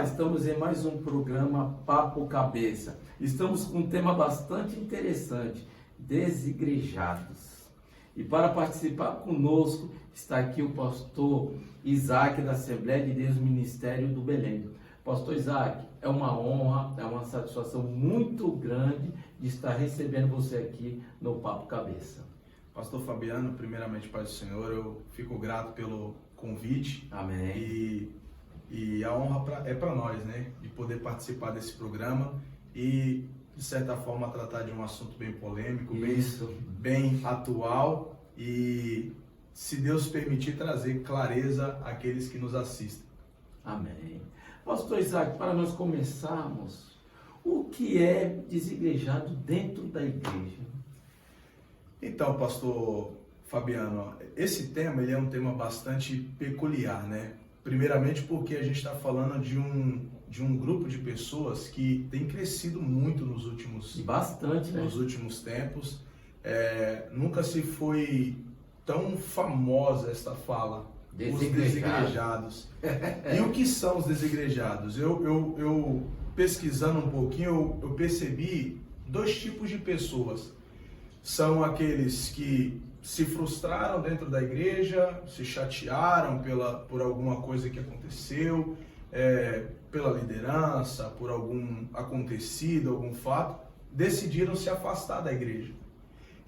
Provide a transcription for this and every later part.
estamos em mais um programa Papo Cabeça. Estamos com um tema bastante interessante, desigrejados. E para participar conosco está aqui o pastor Isaac da Assembleia de Deus Ministério do Belém. Pastor Isaac, é uma honra, é uma satisfação muito grande de estar recebendo você aqui no Papo Cabeça. Pastor Fabiano, primeiramente, Pai do Senhor, eu fico grato pelo convite. Amém. E a honra é para nós, né? De poder participar desse programa e, de certa forma, tratar de um assunto bem polêmico, bem atual e, se Deus permitir, trazer clareza àqueles que nos assistem. Amém. Pastor Isaac, para nós começarmos, o que é desigrejado dentro da igreja? Então, pastor Fabiano, esse tema ele é um tema bastante peculiar, né? Primeiramente porque a gente está falando de um grupo de pessoas que tem crescido muito nos últimos tempos. Nunca se foi tão famosa esta fala, os desigrejados. E o que são os desigrejados? Eu pesquisando um pouquinho, eu percebi dois tipos de pessoas. São aqueles que se frustraram dentro da igreja, se chatearam por alguma coisa que aconteceu, pela liderança, por algum acontecido, algum fato, decidiram se afastar da igreja.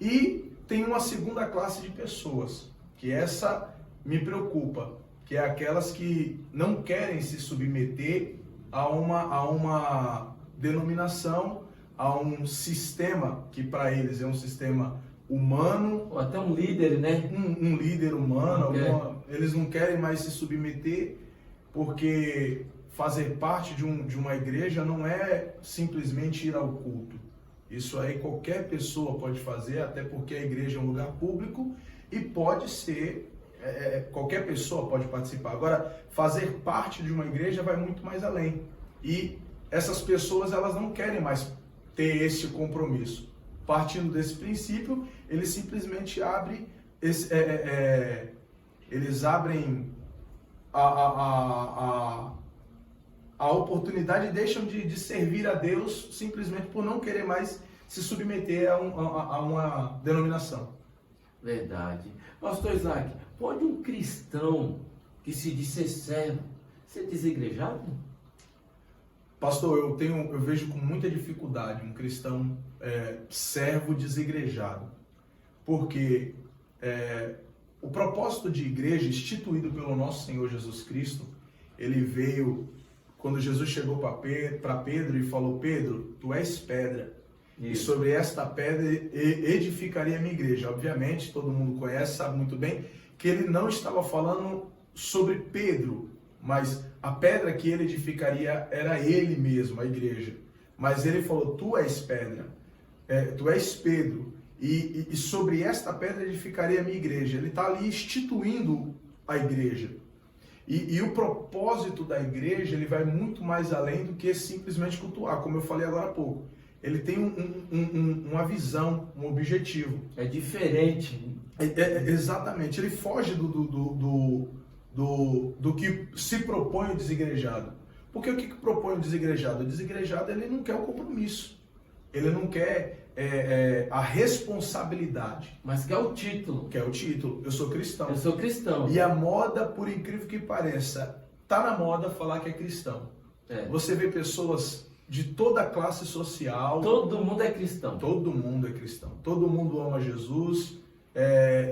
E tem uma segunda classe de pessoas, que essa me preocupa, que é aquelas que não querem se submeter a uma denominação, a um sistema que para eles é um sistema humano. Ou até um líder, né? Um líder humano. Eles não querem mais se submeter, porque fazer parte de uma igreja não é simplesmente ir ao culto. Isso aí qualquer pessoa pode fazer, até porque a igreja é um lugar público e pode ser, qualquer pessoa pode participar. Agora, fazer parte de uma igreja vai muito mais além. E essas pessoas, elas não querem mais ter esse compromisso. Partindo desse princípio, eles simplesmente abrem a oportunidade e deixam de servir a Deus simplesmente por não querer mais se submeter a uma denominação. Verdade. Pastor Isaac, pode um cristão que se diz ser servo ser desigrejado? Pastor, eu vejo com muita dificuldade um cristão servo desigrejado, porque o propósito de igreja instituído pelo nosso Senhor Jesus Cristo, ele veio quando Jesus chegou para Pedro e falou: Pedro, tu és pedra, e sobre esta pedra edificaria a minha igreja. Obviamente, todo mundo conhece, sabe muito bem, que ele não estava falando sobre Pedro, mas a pedra que ele edificaria era ele mesmo, a igreja. Mas ele falou: tu és pedra, tu és Pedro, e sobre esta pedra edificaria a minha igreja. Ele está ali instituindo a igreja. E o propósito da igreja, ele vai muito mais além do que simplesmente cultuar, como eu falei agora há pouco. Ele tem uma visão, um objetivo. É diferente. Exatamente. Ele foge do que se propõe o desigrejado. Porque o que propõe o desigrejado? O desigrejado, ele não quer o compromisso. Ele não quer a responsabilidade. Mas quer o título. Quer o título. Eu sou cristão. Eu sou cristão. E a moda, por incrível que pareça, tá na moda falar que é cristão. Você vê pessoas de toda a classe social. Todo mundo é cristão. Todo mundo é cristão. Todo mundo ama Jesus.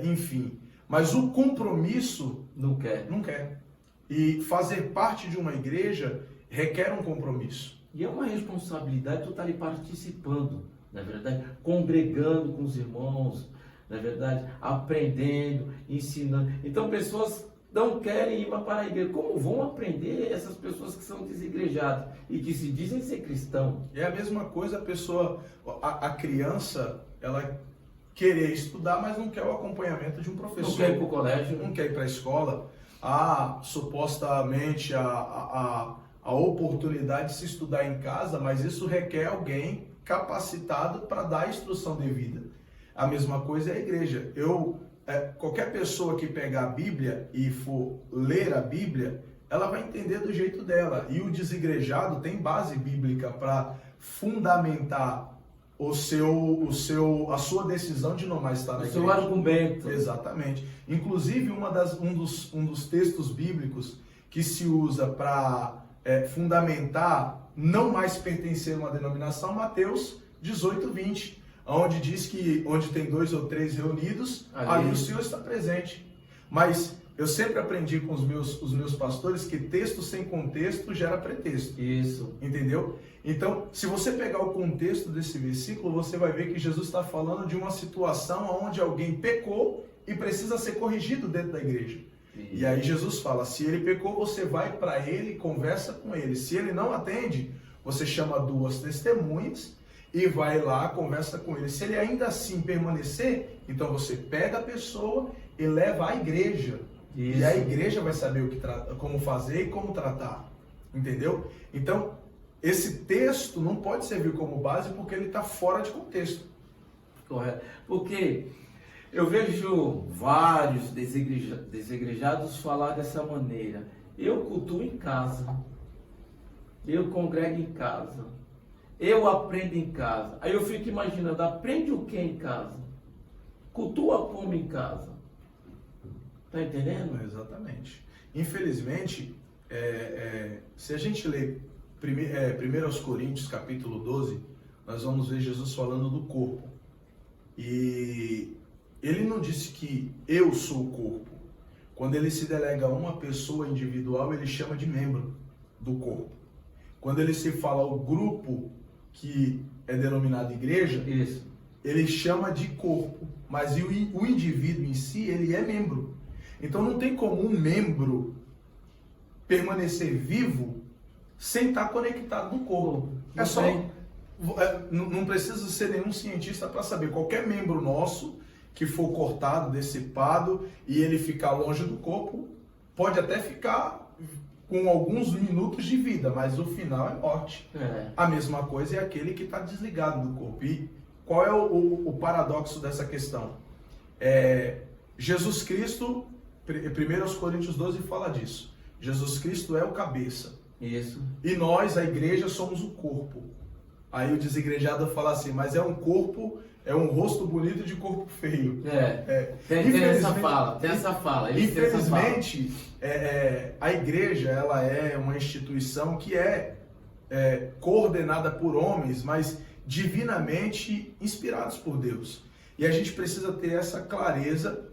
Enfim. Mas o compromisso não quer. Não quer. E fazer parte de uma igreja requer um compromisso. E é uma responsabilidade tu estar ali participando, na verdade, congregando com os irmãos, na verdade, aprendendo, ensinando. Então, pessoas não querem ir para a igreja. Como vão aprender essas pessoas que são desigrejadas e que se dizem ser cristãos? É a mesma coisa, a criança, ela querer estudar, mas não quer o acompanhamento de um professor. Não quer ir para o colégio. Não quer ir para a escola. Há, supostamente, a oportunidade de se estudar em casa, mas isso requer alguém capacitado para dar a instrução devida. A mesma coisa é a igreja. Qualquer pessoa que pegar a Bíblia e for ler a Bíblia, ela vai entender do jeito dela. E o desigrejado tem base bíblica para fundamentar a sua decisão de não mais estar na igreja. O seu argumento. Exatamente. Inclusive, um dos textos bíblicos que se usa para fundamentar não mais pertencer a uma denominação, Mateus 18:20, onde diz que onde tem 2 ou 3 reunidos, ali o Senhor está presente. Mas eu sempre aprendi com os meus pastores que texto sem contexto gera pretexto. Isso. Entendeu? Então, se você pegar o contexto desse versículo, você vai ver que Jesus está falando de uma situação onde alguém pecou e precisa ser corrigido dentro da igreja. Isso. E aí Jesus fala, se ele pecou, você vai para ele e conversa com ele. Se ele não atende, você chama 2 testemunhas e vai lá, conversa com ele. Se ele ainda assim permanecer, então você pega a pessoa e leva à igreja. Isso. E a igreja vai saber como fazer e como tratar. Entendeu? Então, esse texto não pode servir como base porque ele está fora de contexto. Correto. Porque eu vejo vários desigrejados falar dessa maneira. Eu cultuo em casa. Eu congrego em casa. Eu aprendo em casa. Aí eu fico imaginando, aprende o que em casa? Cultua como em casa? Tá entendendo? Exatamente. Infelizmente, se a gente ler 1 Coríntios capítulo 12, nós vamos ver Jesus falando do corpo. E ele não disse que eu sou o corpo. Quando ele se delega a uma pessoa individual, ele chama de membro do corpo. Quando ele se fala o grupo que é denominado igreja, Isso. ele chama de corpo. Mas o indivíduo em si, ele é membro. Então não tem como um membro permanecer vivo sem estar conectado no corpo. Não precisa ser nenhum cientista para saber. Qualquer membro nosso que for cortado, decepado e ele ficar longe do corpo, pode até ficar com alguns minutos de vida, mas o final é morte. A mesma coisa é aquele que está desligado do corpo. E qual é o paradoxo dessa questão? Jesus Cristo, 1 Coríntios 12 fala disso. Jesus Cristo é o cabeça. Isso. E nós, a igreja, somos o corpo. Aí o desigrejado fala assim, mas é um corpo, é um rosto bonito de corpo feio. Tem essa fala. Infelizmente, a igreja, ela é uma instituição que é coordenada por homens, mas divinamente inspirados por Deus. E a gente precisa ter essa clareza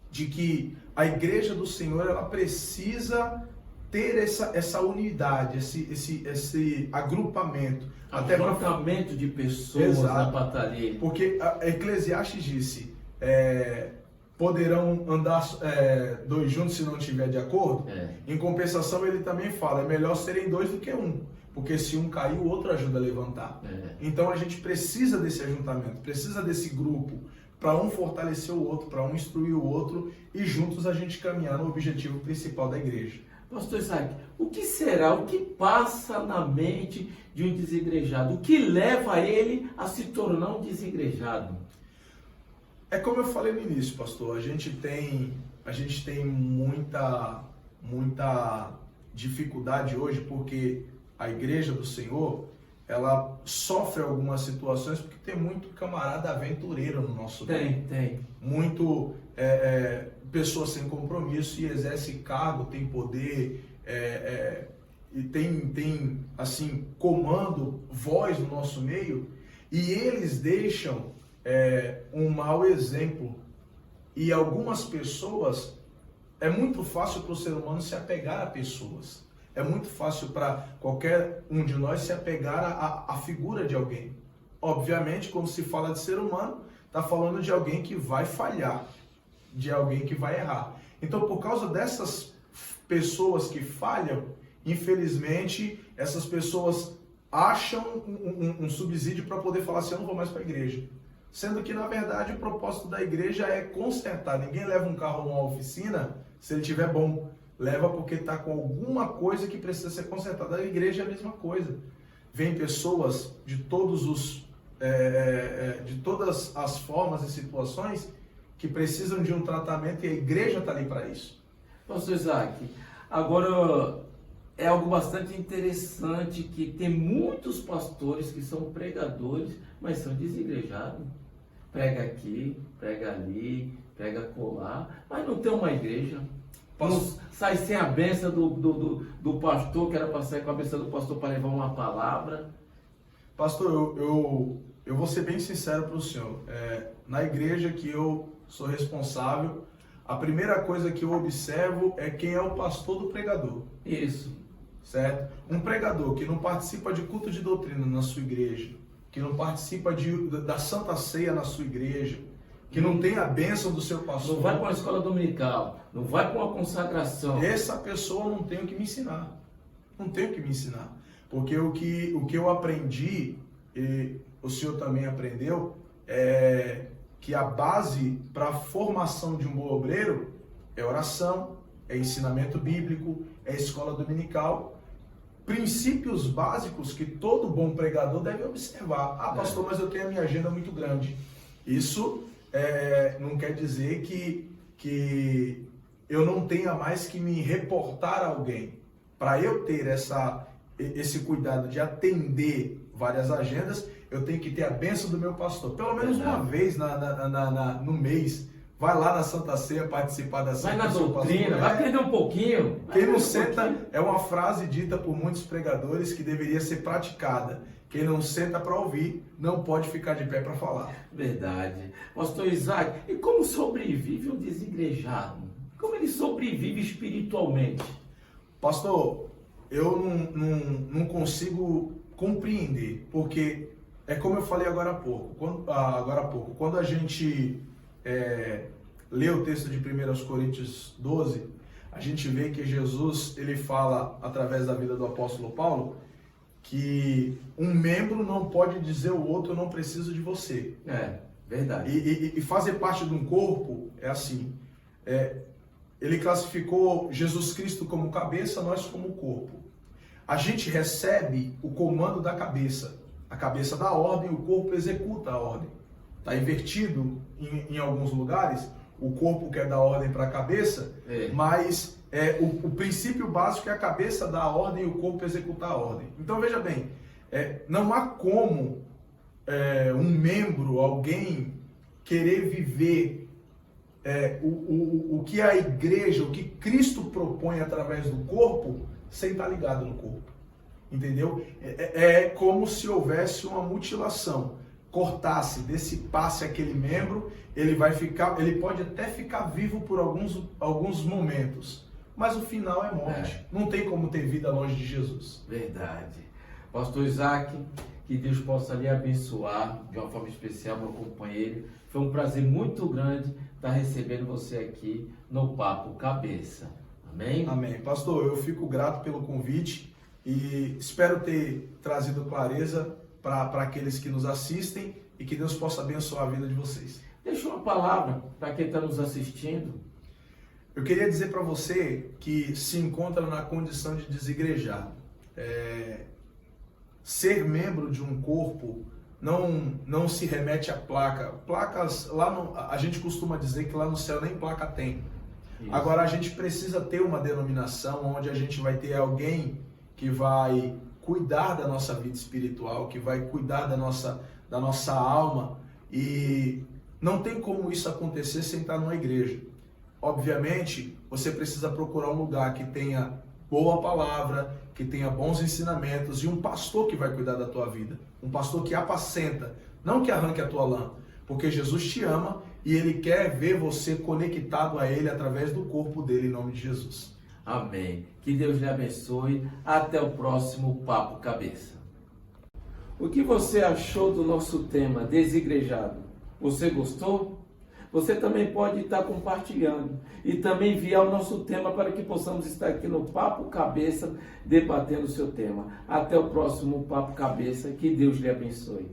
de que a igreja do Senhor, ela precisa ter essa unidade, esse agrupamento. Agrupamento de pessoas na batalha. Porque a Eclesiastes disse, poderão andar 2 juntos se não estiver de acordo? Em compensação, ele também fala, é melhor serem 2 do que 1. Porque se um cair, o outro ajuda a levantar. Então a gente precisa desse ajuntamento, precisa desse grupo, para um fortalecer o outro, para um instruir o outro, e juntos a gente caminhar no objetivo principal da igreja. Pastor Isaac, o que será, o que passa na mente de um desigrejado? O que leva ele a se tornar um desigrejado? É como eu falei no início, pastor, a gente tem muita dificuldade hoje, porque a igreja do Senhor, ela sofre algumas situações, porque tem muito camarada aventureiro no nosso meio. Tem. Muito pessoas sem compromisso e exerce cargo, tem poder, e tem assim, comando, voz no nosso meio, e eles deixam um mau exemplo. E algumas pessoas, é muito fácil para o ser humano se apegar a pessoas. É muito fácil para qualquer um de nós se apegar à figura de alguém. Obviamente, quando se fala de ser humano, está falando de alguém que vai falhar, de alguém que vai errar. Então, por causa dessas pessoas que falham, infelizmente, essas pessoas acham um subsídio para poder falar assim, eu não vou mais para a igreja. Sendo que, na verdade, o propósito da igreja é consertar. Ninguém leva um carro numa oficina se ele estiver bom. Leva porque está com alguma coisa que precisa ser consertada. A igreja é a mesma coisa. Vem pessoas de todas as formas e situações que precisam de um tratamento e a igreja está ali para isso. Pastor Isaac, Agora, é algo bastante interessante que tem muitos pastores que são pregadores, mas são desigrejados. Prega aqui, prega ali, prega colar, mas não tem uma igreja. Não sai sem a bênção do pastor, que era para sair com a bênção do pastor para levar uma palavra. Pastor, eu vou ser bem sincero para o senhor. Na igreja que eu sou responsável, a primeira coisa que eu observo é quem é o pastor do pregador. Isso. Certo? Um pregador que não participa de culto de doutrina na sua igreja, que não participa da Santa Ceia na sua igreja, que não tem a bênção do seu pastor. Não vai para uma escola dominical, não vai para uma consagração. Essa pessoa não tem o que me ensinar. Não tem o que me ensinar. Porque o que eu aprendi, e o senhor também aprendeu, é que a base para a formação de um bom obreiro é oração, é ensinamento bíblico, é escola dominical, princípios básicos que todo bom pregador deve observar. Ah, pastor, mas eu tenho a minha agenda muito grande. Isso não quer dizer que eu não tenha mais que me reportar a alguém. Para eu ter esse cuidado de atender várias agendas, eu tenho que ter a bênção do meu pastor. Pelo menos uma vez no mês, vai lá na Santa Ceia participar da Ceia. Vai na doutrina, vai aprender um pouquinho. Quem não senta, é uma frase dita por muitos pregadores que deveria ser praticada. Quem não senta para ouvir, não pode ficar de pé para falar. Verdade. Pastor Isaac, e como sobrevive um desigrejado? Como ele sobrevive espiritualmente? Pastor, eu não consigo compreender, porque é como eu falei agora há pouco. Quando a gente lê o texto de 1 Coríntios 12, a gente vê que Jesus ele fala, através da vida do apóstolo Paulo, que um membro não pode dizer ao outro, eu não preciso de você. Verdade. E fazer parte de um corpo é assim. Ele classificou Jesus Cristo como cabeça, nós como corpo. A gente recebe o comando da cabeça. A cabeça dá a ordem, o corpo executa a ordem. Está invertido em alguns lugares. O corpo quer dar ordem para a cabeça, mas o princípio básico é a cabeça dar a ordem e o corpo executar a ordem. Então veja bem, não há como um membro, alguém, querer viver o que a igreja, o que Cristo propõe através do corpo, sem estar ligado no corpo. Entendeu? É como se houvesse uma mutilação. Cortasse, dissipasse aquele membro, ele pode até ficar vivo por alguns momentos, mas o final é morte. Não tem como ter vida longe de Jesus. Verdade. Pastor Isaac, que Deus possa lhe abençoar de uma forma especial, meu companheiro. Foi um prazer muito grande estar recebendo você aqui no Papo Cabeça. Amém? Amém. Pastor, eu fico grato pelo convite e espero ter trazido clareza para aqueles que nos assistem e que Deus possa abençoar a vida de vocês. Deixa uma palavra para quem está nos assistindo. Eu queria dizer para você que se encontra na condição de desigrejado. Ser membro de um corpo não se remete a placa. Placas, a gente costuma dizer que lá no céu nem placa tem. Isso. Agora a gente precisa ter uma denominação onde a gente vai ter alguém que vai cuidar da nossa vida espiritual, que vai cuidar da nossa alma, e não tem como isso acontecer sem estar numa igreja. Obviamente, você precisa procurar um lugar que tenha boa palavra, que tenha bons ensinamentos e um pastor que vai cuidar da tua vida, um pastor que apacenta, não que arranque a tua lã, porque Jesus te ama e Ele quer ver você conectado a Ele através do corpo dele, em nome de Jesus. Amém. Que Deus lhe abençoe. Até o próximo Papo Cabeça. O que você achou do nosso tema desigrejado? Você gostou? Você também pode estar compartilhando e também enviar o nosso tema para que possamos estar aqui no Papo Cabeça debatendo o seu tema. Até o próximo Papo Cabeça. Que Deus lhe abençoe.